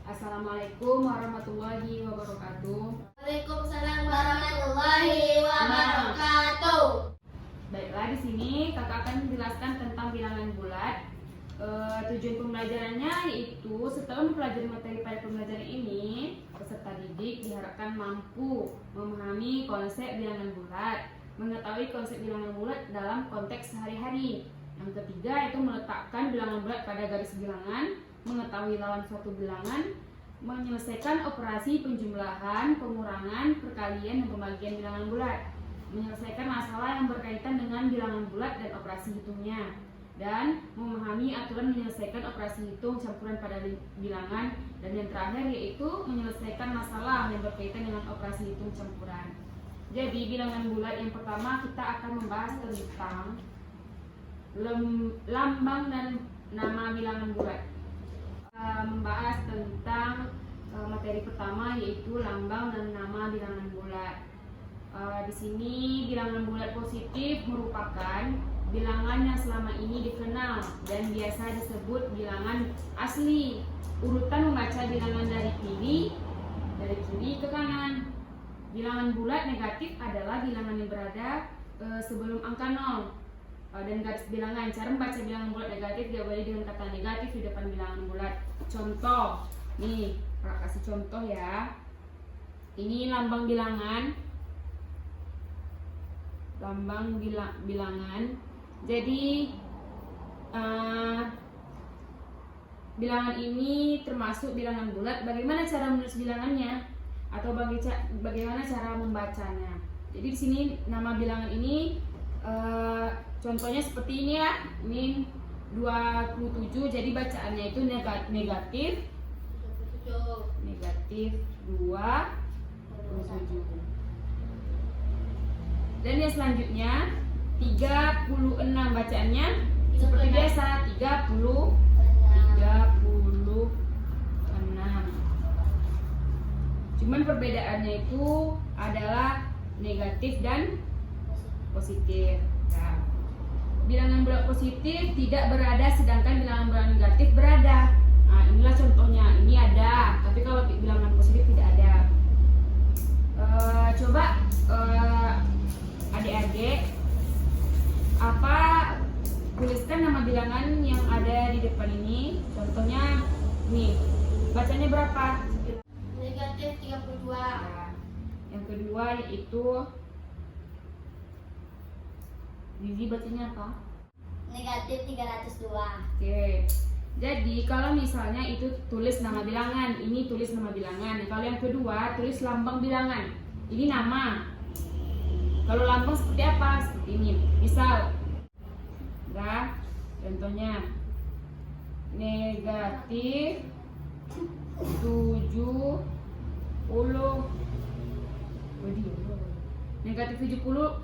Assalamualaikum warahmatullahi wabarakatuh. Waalaikumsalam warahmatullahi wabarakatuh. Baiklah, di sini kakak akan menjelaskan tentang bilangan bulat. Tujuan pembelajarannya yaitu setelah mempelajari materi pada pembelajaran ini, peserta didik diharapkan mampu memahami konsep bilangan bulat, mengetahui konsep bilangan bulat dalam konteks sehari-hari. Yang ketiga itu meletakkan bilangan bulat pada garis bilangan, mengetahui lawan suatu bilangan, menyelesaikan operasi penjumlahan, pengurangan, perkalian, dan pembagian bilangan bulat, menyelesaikan masalah yang berkaitan dengan bilangan bulat dan operasi hitungnya, dan memahami aturan menyelesaikan operasi hitung campuran pada bilangan, dan yang terakhir yaitu menyelesaikan masalah yang berkaitan dengan operasi hitung campuran. Jadi bilangan bulat yang pertama kita akan membahas tentang lambang dan nama bilangan bulat. Membahas tentang materi pertama yaitu lambang dan nama bilangan bulat. Di sini bilangan bulat positif merupakan bilangan yang selama ini dikenal dan biasa disebut bilangan asli. Urutan membaca bilangan dari kiri ke kanan. Bilangan bulat negatif adalah bilangan yang berada sebelum angka 0. Dan garis bilangan. Cara membaca bilangan bulat negatif diawali dengan kata negatif di depan bilangan bulat. Contoh, nih, Kak kasih contoh ya. Ini lambang bilangan. Bilangan. Jadi bilangan ini termasuk bilangan bulat. Bagaimana cara menulis bilangannya? Atau bagaimana cara membacanya? Jadi di sini nama bilangan ini contohnya seperti ini ya. Ini 27, jadi bacaannya itu negatif 27. Dan yang selanjutnya 36, bacaannya seperti biasa 36. Cuman perbedaannya itu adalah negatif dan positif. Nah, bilangan bulat positif tidak berada sedangkan bilangan bulat negatif berada. Nah, inilah contohnya. Ini ada, tapi kalau bilangan positif tidak ada. Coba adik-adik tuliskan nama bilangan yang ada di depan ini. Contohnya nih, bacanya berapa? Negatif 32. Nah, yang kedua yaitu Zizi bacanya apa? Negatif 302. Oke. Jadi kalau misalnya itu tulis nama bilangan, ini tulis nama bilangan. Kalau yang kedua tulis lambang bilangan. Ini nama. Kalau lambang seperti apa? Seperti ini. Misal, nah, contohnya negatif 70. Negatif 70.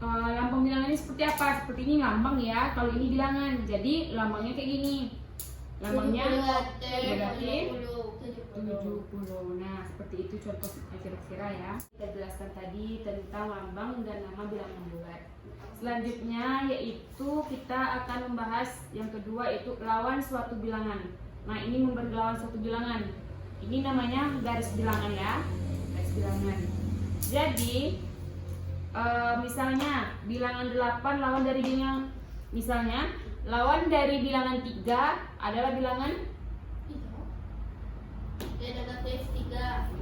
Lambang bilangan ini seperti apa? Seperti ini lambang ya. Kalau ini bilangan, jadi lambangnya kayak gini. Lambangnya negatif 70. Nah, seperti itu contoh kira-kira ya. Kita jelaskan tadi tentang lambang dan nama bilangan bulat. Selanjutnya yaitu kita akan membahas yang kedua, itu lawan suatu bilangan. Nah, ini memberi lawan suatu bilangan. Ini namanya garis bilangan ya. Garis bilangan. Jadi misalnya bilangan 8 lawan dari bilangan, misalnya lawan dari bilangan 3 adalah bilangan Negatif 3.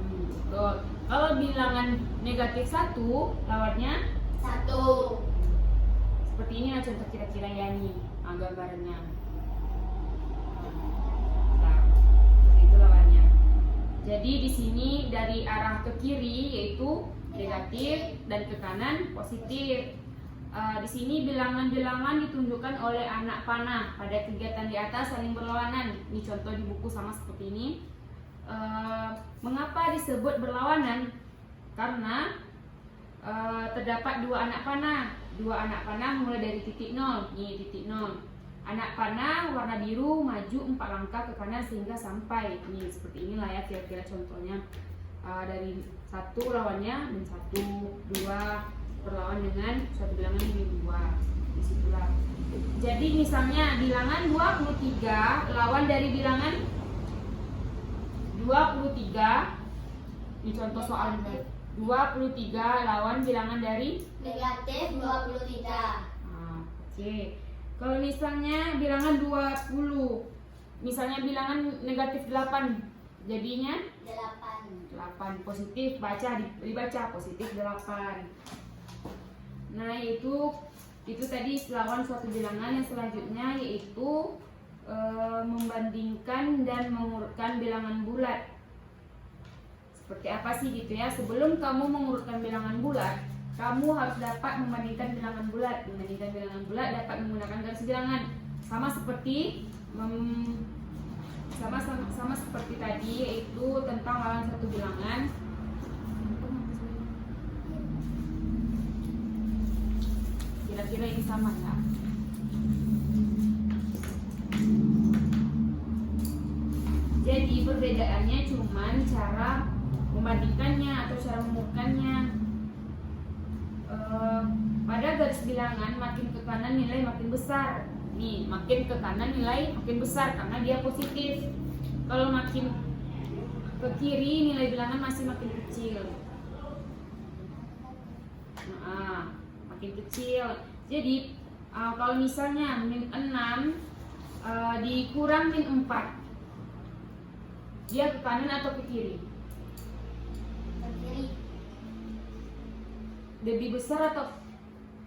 Kalau bilangan negatif 1 lawannya 1. seperti ini lah contoh kira-kira ya nih gambarnya. Nah, seperti itu lawannya. Jadi di sini dari arah ke kiri yaitu negatif dan ke kanan positif. Di sini bilangan-bilangan ditunjukkan oleh anak panah pada kegiatan di atas saling berlawanan. Ini contoh di buku sama seperti ini. Mengapa disebut berlawanan? Karena terdapat dua anak panah. Dua anak panah mulai dari titik 0. Ini titik 0. Anak panah warna biru maju 4 langkah ke kanan sehingga sampai. Ini seperti inilah ya kira-kira contohnya. Dari 1 lawannya dan 1, 2 berlawan dengan suatu bilangan yang 2. Disitulah. Jadi misalnya bilangan 23 lawan dari bilangan 23. Ini contoh soal 23 lawan bilangan dari Negatif 23. Nah, oke. Kalau misalnya bilangan 20, misalnya bilangan negatif 8, jadinya 8 positif, dibaca positif 8. Nah, itu tadi lawan suatu bilangan. Yang selanjutnya yaitu membandingkan dan mengurutkan bilangan bulat. Seperti apa sih gitu ya? Sebelum kamu mengurutkan bilangan bulat, kamu harus dapat membandingkan bilangan bulat. Membandingkan bilangan bulat dapat menggunakan garis bilangan. Sama seperti sama seperti tadi, yaitu tentang lawan satu bilangan. Kira-kira ini sama ya? Jadi perbedaannya cuman cara membandingkannya atau cara mengurutkannya. Pada garis bilangan makin ke kanan nilai makin besar. Nih, makin ke kanan nilai makin besar karena dia positif. Kalau makin ke kiri nilai bilangan masih makin kecil. Nah, makin kecil. Jadi kalau misalnya min 6 dikurang min 4, dia ke kanan atau ke kiri? Ke kiri. Lebih besar atau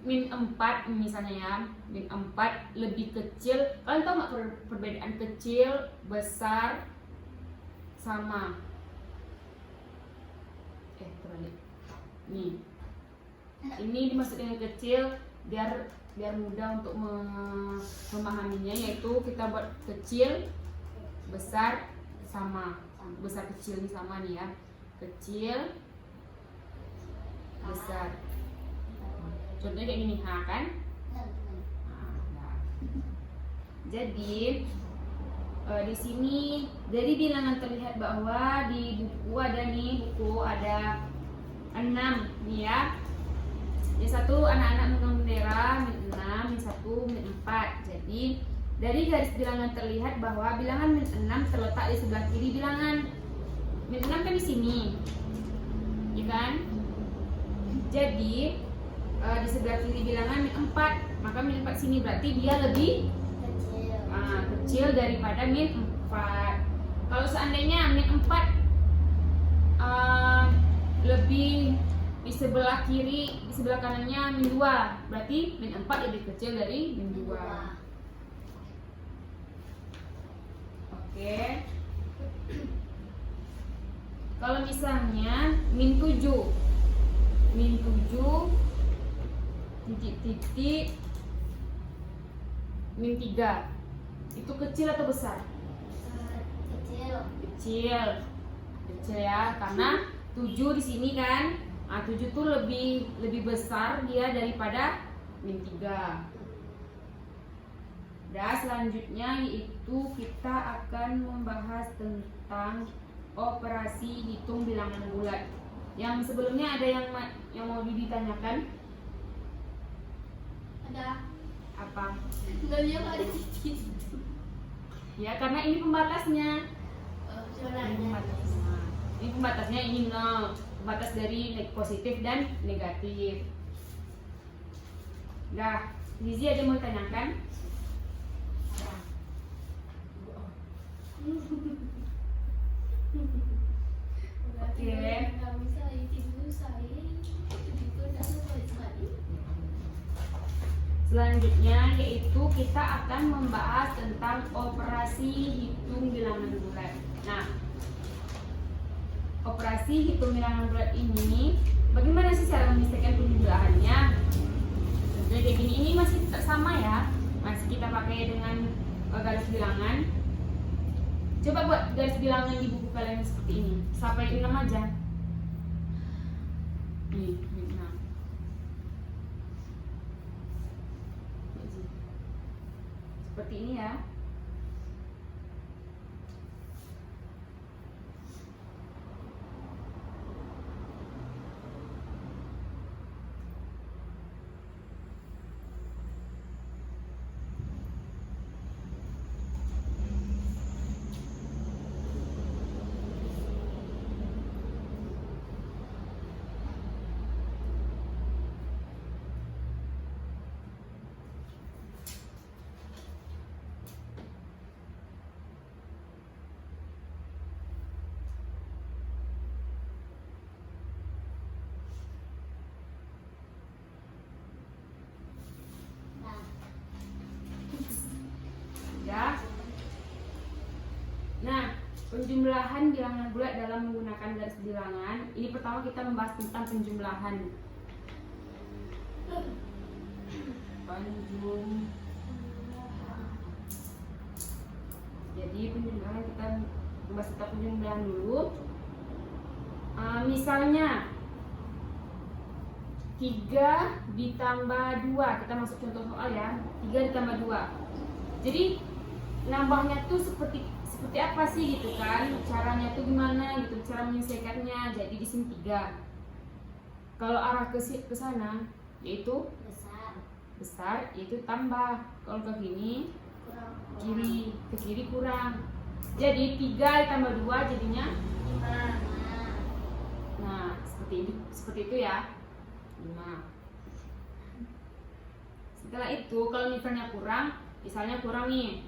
min 4 misalnya ya, min 4 lebih kecil. Kalian tahu nggak perbedaan kecil, besar, sama? Terbalik. Nih, ini dimaksud dengan kecil biar mudah untuk memahaminya, yaitu kita buat kecil, besar, sama. Besar kecil ini sama nih ya, kecil, besar. Contohnya kayak gini, kan? Nah. Jadi di sini dari bilangan terlihat bahwa di buku ada 6 nih ya. Yang satu anak-anak memegang bendera min 6, min 1 min 4. Jadi dari garis bilangan terlihat bahwa bilangan min 6 terletak di sebelah kiri bilangan. Min 6 kan di sini, ya kan? Jadi di sebelah kiri bilangan min 4, maka min 4 sini berarti dia lebih kecil daripada min 4. Kalau seandainya min 4 lebih di sebelah kiri, di sebelah kanannya min 2, berarti min 4 lebih kecil dari min 2. Oke. Kalau misalnya min 7 titik min 3, itu kecil atau besar? Kecil ya, karena 7 di sini kan. 7 tuh lebih besar dia daripada min 3. Dan selanjutnya yaitu kita akan membahas tentang operasi hitung bilangan bulat. Yang sebelumnya ada yang mau ditanyakan? Ada. Apa? Sebenarnya ada titik. Ya, karena ini pembatasnya. Zonanya. Ini pembatasnya ini 0. Pembatas dari positif dan negatif. Nah, Zizi ada mau tanyakan? Oke. Selanjutnya yaitu kita akan membahas tentang operasi hitung bilangan bulat. Nah, operasi hitung bilangan bulat ini bagaimana sih cara menyelesaikan penjumlahannya? Jadi kayak gini, ini masih sama ya, masih kita pakai dengan garis bilangan. Coba buat garis bilangan di buku kalian seperti ini, sampai 6 aja. Nih, 6. Seperti ini ya. ya. Nah, penjumlahan bilangan bulat dalam menggunakan garis bilangan. Ini pertama kita membahas tentang penjumlahan. Jadi penjumlahan kita membahas tentang penjumlahan dulu. Misalnya 3 ditambah 2, kita masuk contoh soal ya. 3 ditambah 2. Jadi nambahnya tuh seperti apa sih gitu kan? Caranya tuh gimana gitu, cara menyelesaikannya. Jadi di sini 3. Kalau arah ke sana yaitu besar yaitu tambah. Kalau ke sini ke kiri kurang. Jadi 3 ditambah 2 jadinya 5. Nah, seperti itu ya. 5. Setelah itu kalau misalnya kurang nih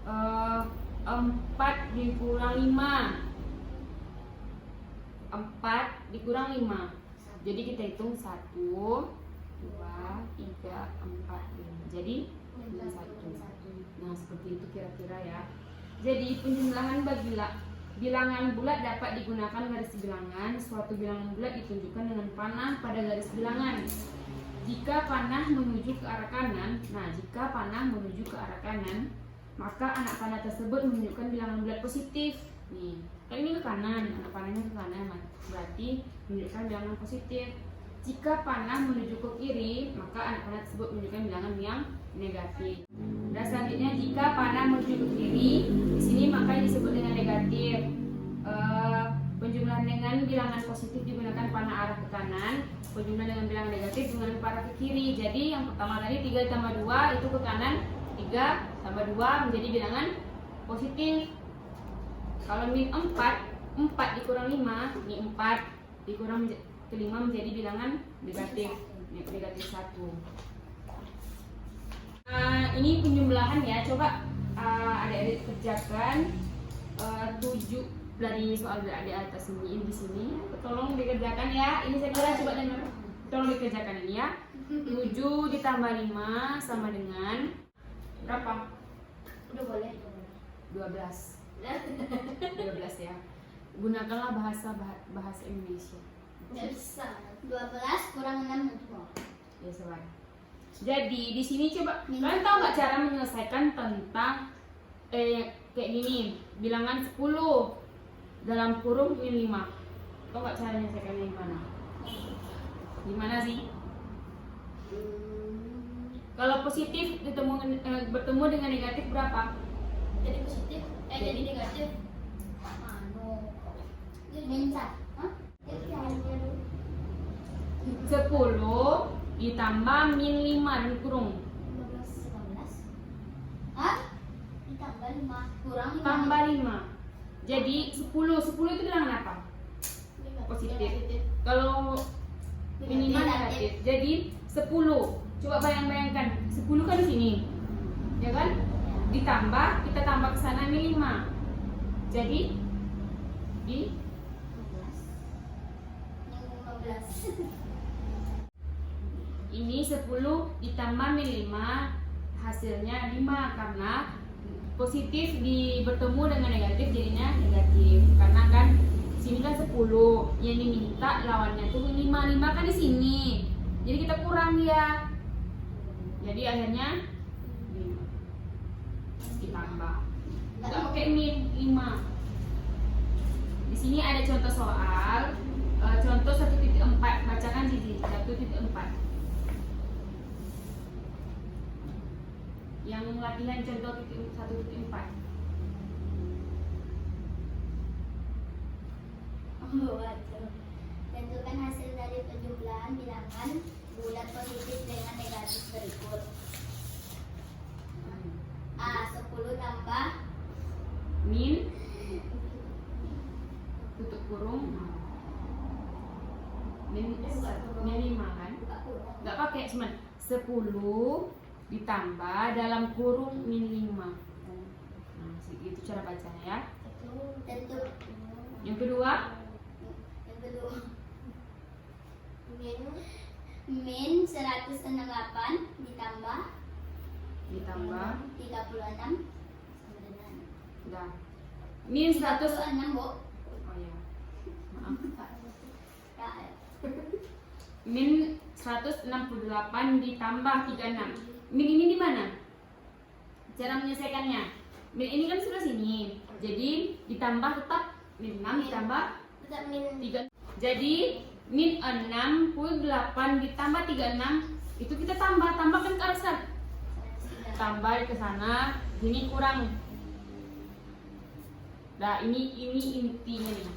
4 dikurang 5. 4 dikurang 5. Jadi kita hitung 1 2 3 4 5. Jadi 1. Nah, seperti itu kira-kira ya. Jadi penjumlahan bilangan bulat dapat digunakan garis bilangan. Suatu bilangan bulat ditunjukkan dengan panah pada garis bilangan. Jika panah menuju ke arah kanan, maka anak panah tersebut menunjukkan bilangan bulat positif. Nih, kan ini ke kanan, anak panahnya ke kanan, berarti menunjukkan bilangan positif. Jika panah menuju ke kiri, maka anak panah tersebut menunjukkan bilangan yang negatif. Dan selanjutnya jika panah menuju ke kiri, di sini maka disebut dengan negatif. Penjumlahan dengan bilangan positif digunakan panah arah ke kanan, penjumlahan dengan bilangan negatif digunakan panah ke kiri. Jadi yang pertama tadi 3 tambah 2 itu ke kanan, 3 tambah 2 menjadi bilangan positif. Kalau min 4 dikurang 5, ini 4 dikurang ke 5 menjadi bilangan negatif, negatif 1. Ini penjumlahan ya, coba adik-adik kerjakan 7 dari soal di atas ini di sini. Tolong dikerjakan ya. Ini saya kira coba dengar. Tolong dikerjakan ini ya. 7 ditambah 5 sama dengan berapa? Udah boleh. 12. 12 ya. Gunakanlah bahasa Indonesia. Nggak bisa. 12 kurang 6 nanti. Ya, sobat. Jadi di sini coba kalian tahu nggak cara menyelesaikan tentang kayak gini, bilangan 10 dalam kurung min 5. Tahu nggak cara menyelesaikannya gimana? Gimana sih? Kalau positif bertemu dengan negatif berapa? Jadi positif, jadi negatif. Jadi min 10 ditambah min 5 dan kurung. 15. Hah? Ditambah 5 kurang 5. Tambah 5. Jadi 10 itu bilangan apa? Positif. Kalau minimal negatif. Jadi 10. Coba bayangkan 10 kan di sini. Ya kan? Ditambah, kita tambah ke sana min 5. Jadi di 15. Ini 10 ditambah min 5 hasilnya 5 karena positif bertemu dengan negatif jadinya negatif. Karena kan sini kan 10 yang diminta lawannya tuh 5 kan di sini. Jadi kita kurang ya. Jadi akhirnya 5 ditambah. Enggak pakai min 5. Di sini ada contoh soal. Contoh 1.4, bacakan sini 1.4. Yang latihan contoh 1.4. Tentukan hasil dari penjumlahan bilangan bulat positif dengan negatif berikut. A. 10 tambah Min tutup kurung min 5 kan? Nggak pakai, cuman 10 ditambah dalam kurung min 5. Nah, itu cara bacanya ya. Tentu. Yang kedua min 168 ditambah 36 Dah. Min 100. 36, Bu. Oh ya. Maaf. Ya. Min 168 ditambah 36. Min ini di mana? Cara menyelesaikannya. Min ini kan sudah sini. Jadi ditambah tetap min 6 ditambah Tetap min 3. Jadi min 68 ditambah 36 itu kita tambahkan ke arah sana. 103. Tambah ke sana, ini kurang. Nah, ini intinya nih.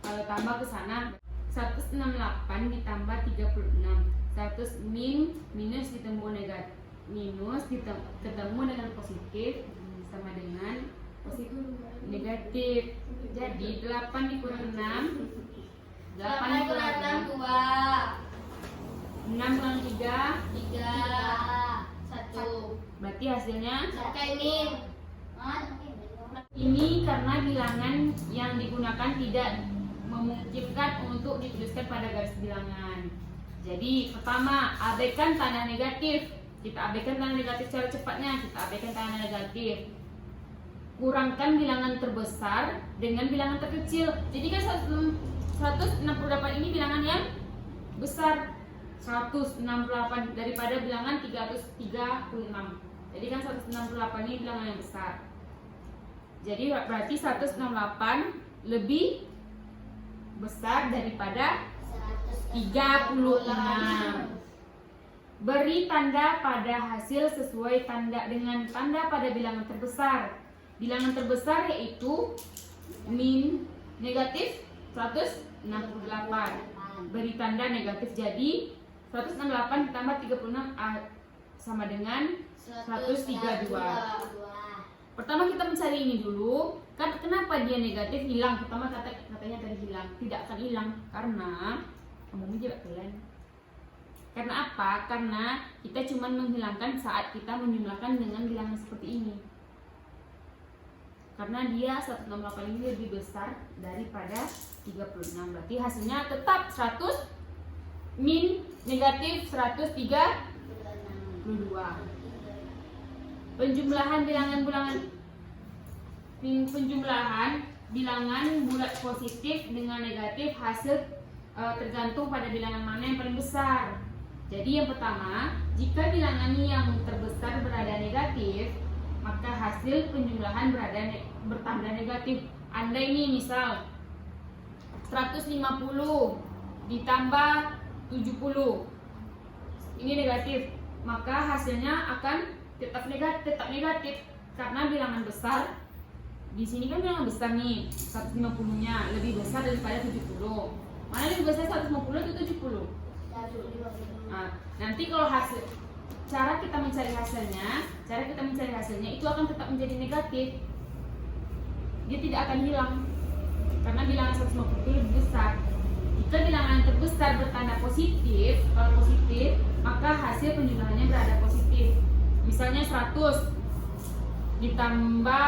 Kalau tambah ke sana 168 ditambah 36. 100 minus ditemu negatif. Minus ketemu dengan positif sama dengan positif negatif. Jadi 8 dikurang 6. 8 dikurang 6. 6 kurang 3. 1. Berarti hasilnya Pakai min. ini karena bilangan yang digunakan tidak memungkinkan untuk dituliskan pada garis bilangan. Jadi pertama, abaikan tanda negatif. Kita abaikan tanda negatif secara cepatnya. Kita abaikan tanda negatif. Kurangkan bilangan terbesar dengan bilangan terkecil. Jadi kan 168 ini bilangan yang besar. 168 daripada bilangan 336. Jadi kan 168 ini bilangan yang besar. Jadi berarti 168 lebih besar daripada 36. Beri tanda pada hasil sesuai tanda dengan tanda pada bilangan terbesar. Bilangan terbesar yaitu min negatif 168. Beri tanda negatif, jadi 168 ditambah 36 sama dengan 132. Pertama kita mencari ini dulu. Kan kenapa dia negatif hilang? Pertama katanya tadi hilang. Tidak akan hilang karena kamu menjawab kalian. Karena apa? Karena kita cuma menghilangkan saat kita menjumlahkan dengan bilangan seperti ini. Karena dia 168 ini lebih besar daripada 36. Berarti hasilnya tetap 100 min negatif 132. Penjumlahan bilangan bulat positif dengan negatif hasil tergantung pada bilangan mana yang paling besar. Jadi yang pertama, jika bilangan yang terbesar berada negatif, maka hasil penjumlahan bertanda negatif. Andai ini misal 150 ditambah 70, ini negatif, maka hasilnya akan tetap negatif karena bilangan besar. Di sini kan bilangan besar nih, 150-nya lebih besar daripada 70. Mana lebih besar 150 atau 70? Nah, nanti kalau cara kita mencari hasilnya itu akan tetap menjadi negatif. Dia tidak akan hilang karena bilangan 150 itu lebih besar. Jika bilangan terbesar bertanda positif, kalau positif, maka hasil penjumlahannya berada positif. Misalnya 100 ditambah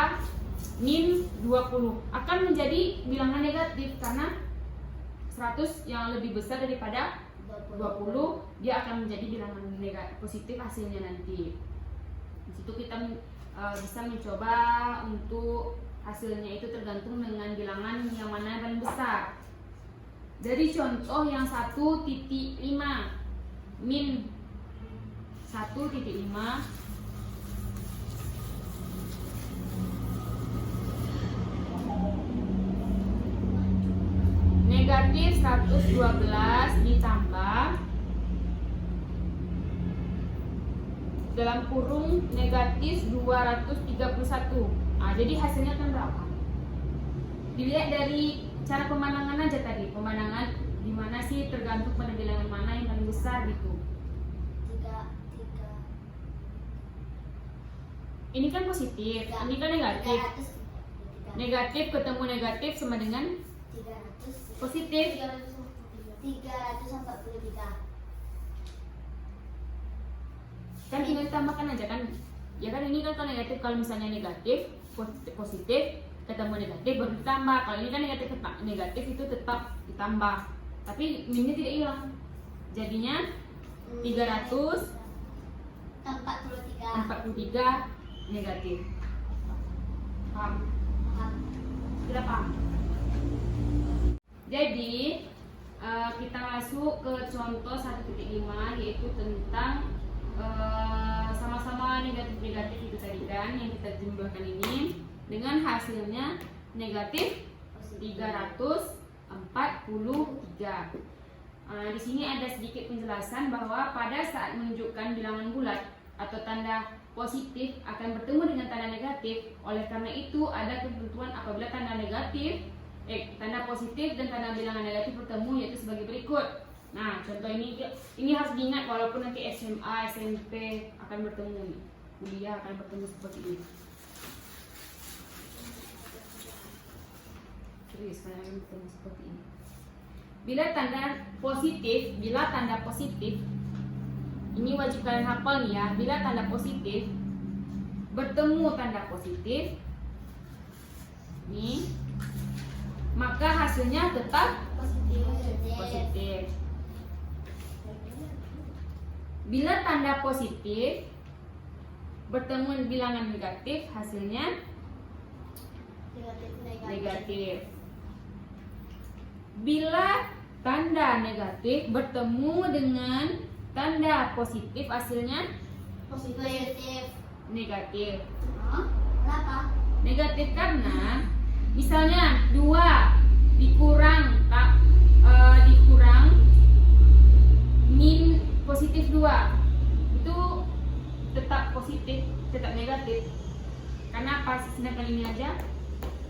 min 20 akan menjadi bilangan negatif karena 100 yang lebih besar daripada 20, dia akan menjadi bilangan negatif positif hasilnya nanti. Di situ kita bisa mencoba untuk hasilnya itu tergantung dengan bilangan yang mana yang paling besar. Dari contoh yang 1.5 min 1.5 negatif 112 ditambah dalam kurung negatif 231. Jadi hasilnya kan berapa? Dilihat dari cara pemandangan aja tadi. Pemandangan dimana sih tergantung pada bilangan mana yang paling besar gitu. Ini kan positif, ini kan negatif. Negatif ketemu negatif sama dengan 300 positif. 343. Kan tinggal ditambahkan aja kan. Ya kan ini kan kalau negatif, kalau misalnya negatif positif ketemu negatif baru ditambah. Kalau ini kan negatif itu tetap ditambah. Tapi minnya tidak hilang. Jadinya 343 negatif. Paham? Paham. Tidak paham? Jadi kita masuk ke contoh 1.5 yaitu tentang sama-sama negatif-negatif itu tadi kan yang kita jumlahkan ini dengan hasilnya negatif 343. Di sini ada sedikit penjelasan bahwa pada saat menunjukkan bilangan bulat atau tanda positif akan bertemu dengan tanda negatif. Oleh karena itu ada ketentuan apabila tanda positif dan tanda bilangan negatif bertemu yaitu sebagai berikut. Nah, contoh ini harus diingat walaupun nanti SMA, SMP akan bertemu, kuliah akan bertemu seperti ini. Serius akan bertemu seperti ini. Bila tanda positif, ini wajib kalian hafal nih ya. Bila tanda positif bertemu tanda positif, nih, maka hasilnya tetap positif. Bila tanda positif bertemu bilangan negatif, hasilnya negatif. Bila tanda negatif bertemu dengan tanda positif, hasilnya Positif. negatif. Kenapa? Negatif karena misalnya 2 dikurang min positif 2 itu tetap positif, tetap negatif. Karena pas sedangkan ini aja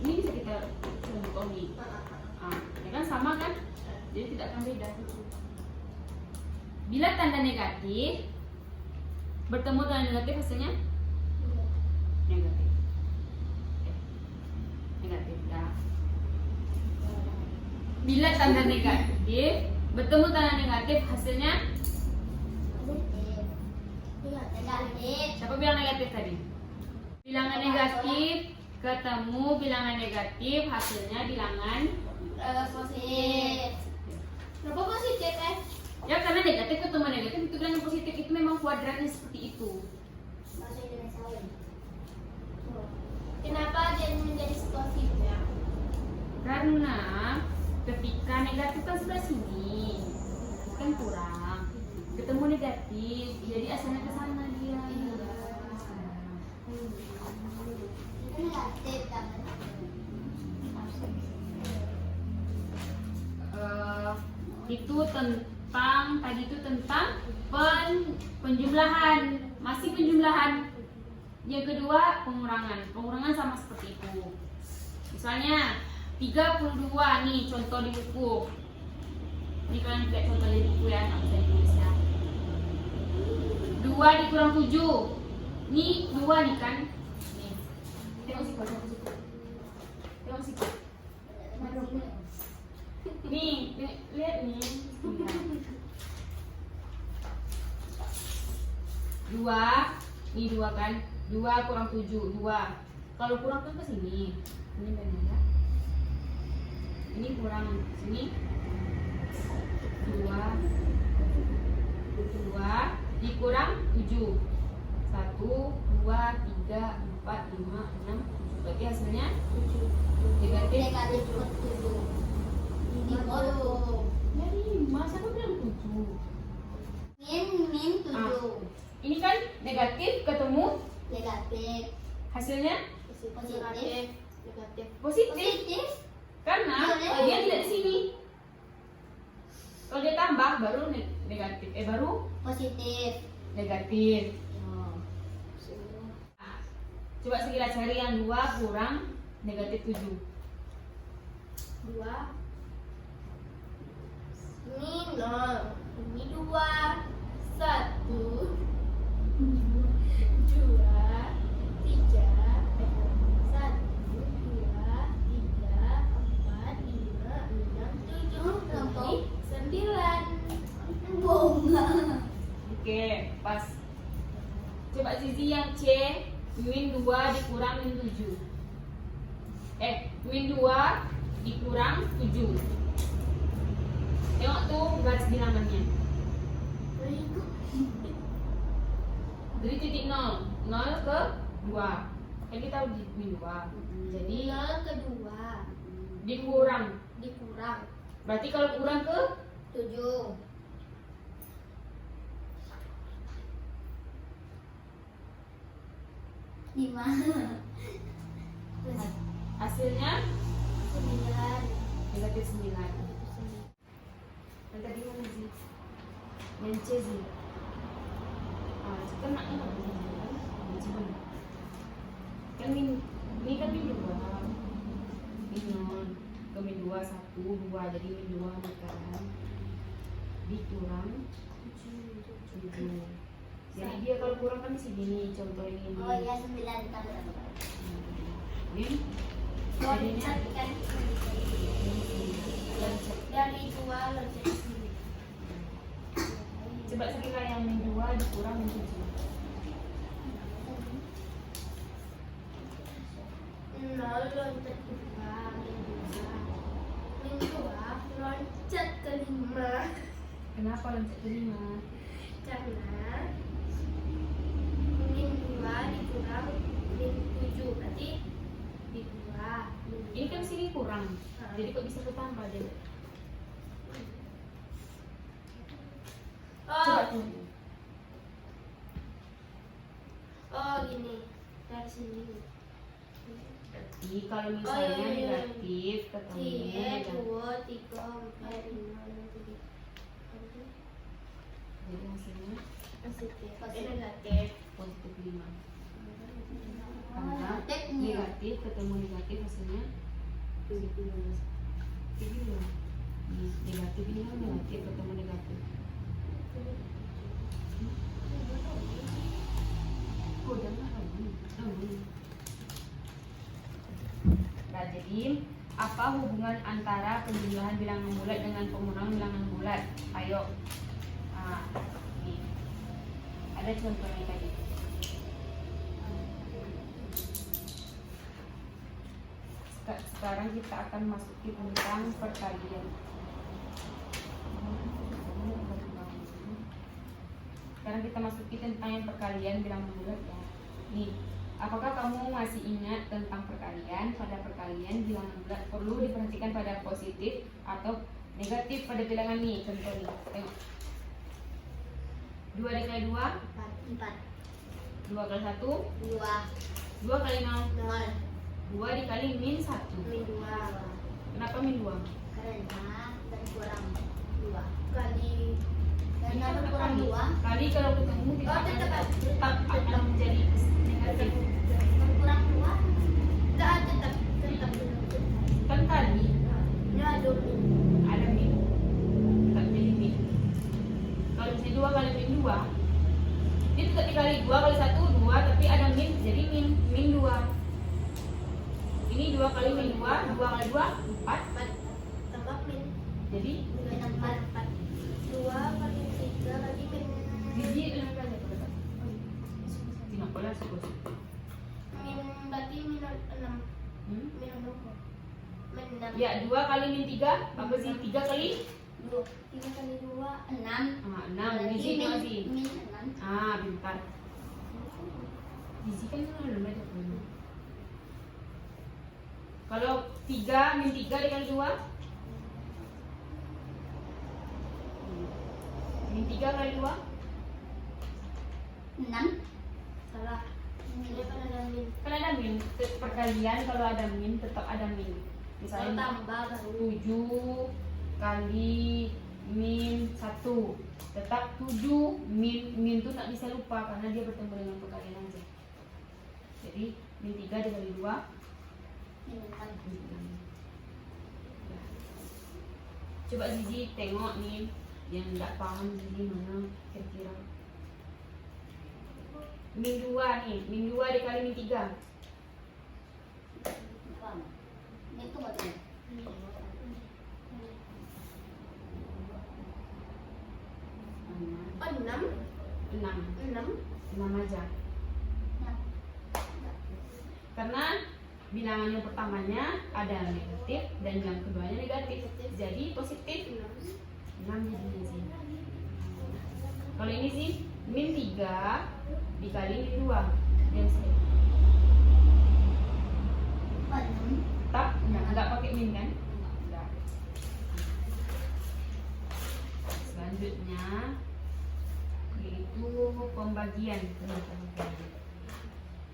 ini bisa kita contohi. Ya kan sama kan? Jadi tidak akan beda. Bila tanda negatif bertemu tanda negatif, hasilnya negatif. Negatif ya. Bila tanda negatif bertemu tanda negatif, hasilnya Negatif. siapa bilang negatif tadi? Bilangan negatif ketemu bilangan negatif, hasilnya bilangan Positif. Kenapa positif ya karena negatif ketemu negatif itu bilangan positif, itu memang kuadratnya seperti itu. Bahasa Indonesia lain. Kenapa dia menjadi positif ya? Karena ketika negatif kan sebelah sini kan kurang, ketemu negatif jadi asalnya ke sana dia. Itu negatif kan? Itu tentang tadi itu tentang penjumlahan, masih penjumlahan. Yang kedua pengurangan sama seperti itu. Misalnya 32 nih contoh di buku. Ini kalian lihat contoh di buku ya, nggak bisa ditulis ya. 2 dikurang 7. Nih 2 nih kan. Nih. Tengok situ. Tengok situ. Nih, lihat nih. 2, ini 2 kan? 2 kurang 7, 2. Kalau kurang kan ke sini. Ini benar ya. Ini kurang sini. 2 dikurang 7. 1, 2, 3, 4, 5, 6, 7. Berarti hasilnya negatif. Negatif 7. Ini baru. Jadi masa aku bilang 7. Min 7. Ini kan negatif ketemu Negatif. hasilnya Positif. Negatif. positif. Karena dia tidak di sini. Kalau dia tambah baru negatif. Baru Positif. negatif. Coba segera cari yang 2 kurang negatif 7. 2 ini 0, ini 2, 1, 2, 3, 1, 2, 3, 4, 5, 6, 7, 9. Bunga. Oke, pas. Coba sisi yang C, min 2 dikurang min 7. Min 2 dikurang 7. Tengok tuh garis bilangannya. Dari titik 0 ke 2. Kan kita di min 2. Jadi Yang kedua dikurang. dikurang Berarti kalau kurang ke 7. 5. hasilnya 9. negatif 9. Yang tadi mana sih? Yang C sih. Kena ya. Kan ini kan min 2. Min 0 ke min 2 1 2 jadi min 2 kan. Dikurang 7. Jadi dia kalau kurang kan segini contoh ini. Oh ya 9 tambah. Min Loncat jadinya kan dari 2 loncat ke sini. coba sekira yang min 2 dikurang min 7. 0 loncat ke 2 min 2 loncat ke 5 Kenapa loncat ke 5? karena min 2 dikurang min 7 berarti di 2 Ini kan sini kurang. Jadi kok bisa ketambah deh? Coba oh tuh. oh gini dari sini Jadi kalau misalnya iya. negatif ketemu 3 negatif. 2 3 4 5 Jadi hasilnya positif negatif positif 5. Karena negatif ketemu negatif hasilnya positif 5. Negatif ini kan negatif ketemu negatif. Oh, jangan Nah, jadi apa hubungan antara penjumlahan bilangan bulat dengan pengurangan bilangan bulat? Ayo. Ini. Ada contohnya tadi. Sekarang kita akan masuki tentang perkalian. Sekarang kita masuki tentang yang perkalian bilangan bulat ya. Nih, apakah kamu masih ingat tentang perkalian? Pada perkalian bilangan bulat perlu diperhatikan pada positif atau negatif pada bilangan nih. Contoh nih, tengok. 2 dikali 2, 4 2 kali 1, 2 2 kali 0, 0 2 dikali min 1. min 2 Kenapa min 2? karena berkurang 2 kali karena Ini berkurang kali. 2 Kali kalau ketemu kita Oh, tetap akan menjadi negatif. berkurang 2 enggak tetap Kan kali ini ada min ada min, tetap jadi min. Kalau misalnya 2 kali min 2, dia tetap dikali 2 kali 1 2, tapi ada min jadi min 2. Ini 2 kali min 2, 2 kali 2 4. 4 tambah min Jadi 4 2 kali 3 kali min biji enam kali apa? Tidak boleh sebut. min berarti min 6 Hmm? min 6 min 6 Ya 2 kali min 3 apa sih? 3 kali 3 kali 2 6 6. Biji ini masih. min 6 Bentar. Biji kan belum ada. Kalau 3 min 3 dikali 2 min 3 kali 2 6 salah ini kan ada min kan ada min. Perkalian kalau ada min tetap ada min. kalau Misalnya tambah baru 7 kali min 1 tetap 7 min itu tak bisa lupa karena dia bertemu dengan perkalian aja. Jadi min 3 dikali 2 min 6 coba Zizi tengok nih yang tidak paham Zizi mana kira-kira min 2 nih, min 2 dikali min 3 ini tuh betul oh 6 6 aja karena bilangan yang pertamanya ada negatif dan yang keduanya negatif jadi positif 6 jadinya sih. Kalau ini sih min 3 dikali min 2 yang sih pembagian.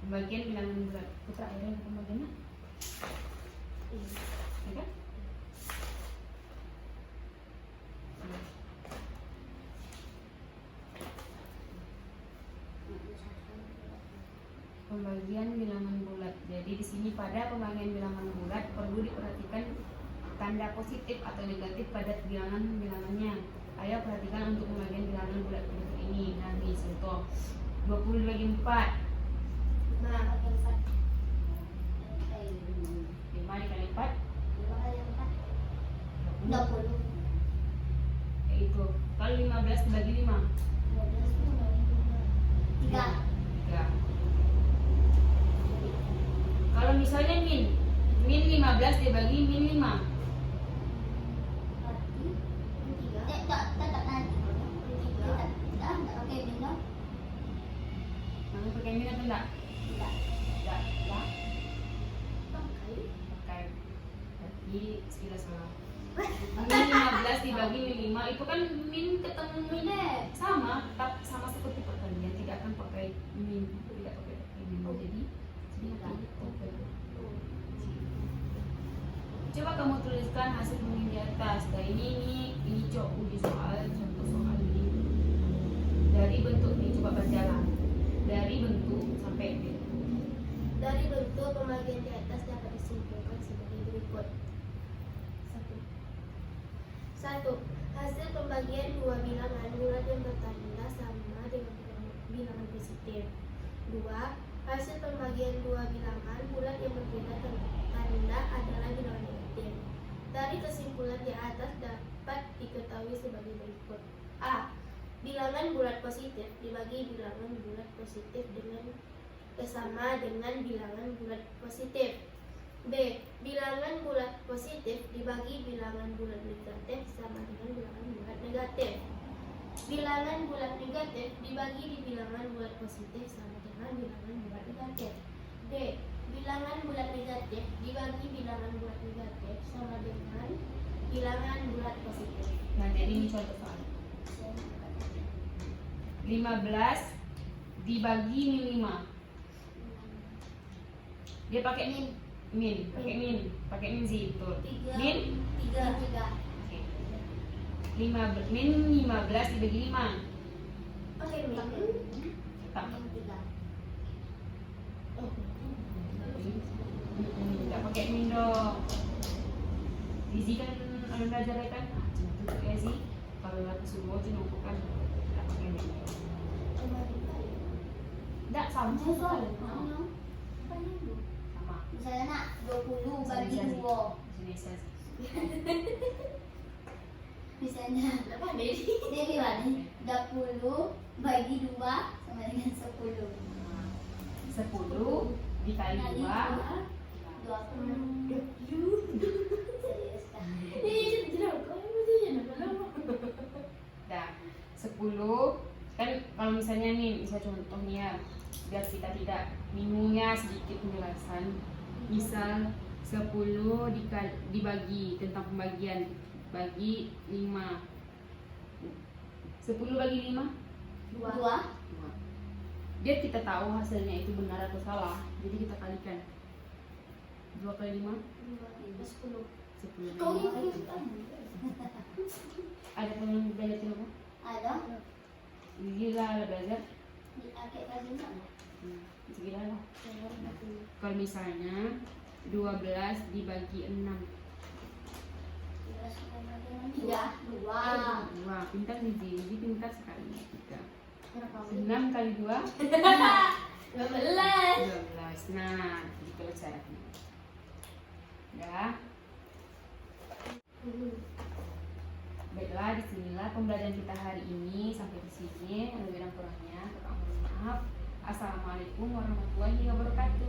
Pembagian bilangan bulat. Putra ada yang pembagiannya? Ya kan? Pembagian bilangan bulat. Jadi di sini pada pembagian bilangan bulat perlu diperhatikan tanda positif atau negatif pada bilangannya. Ayo perhatikan untuk pembagian bilangan bulat berikut ini. Nah, ini contoh 20 dibagi 4. 5 bagi 4. 5 dikali 4 5 kali 4. 20. yaitu kalau 15 dibagi 5 3. 3. Kalau misalnya min 15 dibagi min 5 Kamu pakai min atau enggak? Enggak. Pakai. Jadi sekilas salah. Min 15 dibagi min 5 itu kan min ketemu min sama, tetap sama seperti perkalian, tidak akan pakai min, tidak pakai min. Jadi coba kamu tuliskan hasil min di atas. Nah ini cok uji soal, contoh soal ini. Dari bentuk ini coba berjalan. Dari bentuk sampai ini. Dari bentuk pembagian di atas dapat disimpulkan sebagai berikut. 1. Hasil pembagian dua bilangan bulat yang bertanda sama dengan bilangan positif. 2. Hasil pembagian dua bilangan bulat yang berbeda tanda adalah bilangan negatif. Dari kesimpulan di atas dapat diketahui sebagai berikut. A. Bilangan bulat positif dibagi bilangan bulat positif dengan sama dengan bilangan bulat positif. B. Bilangan bulat positif dibagi bilangan bulat negatif sama dengan bilangan bulat negatif. Bilangan bulat negatif dibagi di bilangan bulat positif sama dengan bilangan bulat negatif. D. Bilangan bulat negatif dibagi bilangan bulat negatif sama dengan bilangan bulat positif. Nah, jadi ini contoh soal. 15 dibagi min 5. Dia pakai min sih itu. Min 3. Oke. 15 min 15 dibagi 5. Oke, min. Tetap. Min 3. Enggak pakai min dong. Zizi kan ada belajar ya kan? Cuma tuh ya sih. Kalau aku suruh cuma kan enggak pakai min. Enggak sama soal. Sama. Misalnya nak 20 bagi Bisa, 2. Bisa. Misalnya berapa deh? Dia gimana? 20 bagi 2 sama dengan 10. 10 dikali 2 Dah 10 kan kalau misalnya nih bisa contohnya biar kita tidak bingungnya sedikit penjelasan. Misal 10 dibagi tentang pembagian bagi 5. 10 bagi 5 2. Biar kita tahu hasilnya itu benar atau salah, jadi kita kalikan 2 kali 5 10. 10 Kau kali ini 5. Ada teman belajar kenapa? ada Gila ada belajar di akhir kajian sama. segila lah. Kalau misalnya 12 dibagi 6 2. Wah pintar nih Ji, pintar sekali. 6 kali 2 12. 12. Nah gitu caranya. Dah. Baiklah, disinilah pembelajaran kita hari ini. Sampai di sini, lebih dan kurangnya, kakak mohon maaf. Assalamualaikum warahmatullahi wabarakatuh.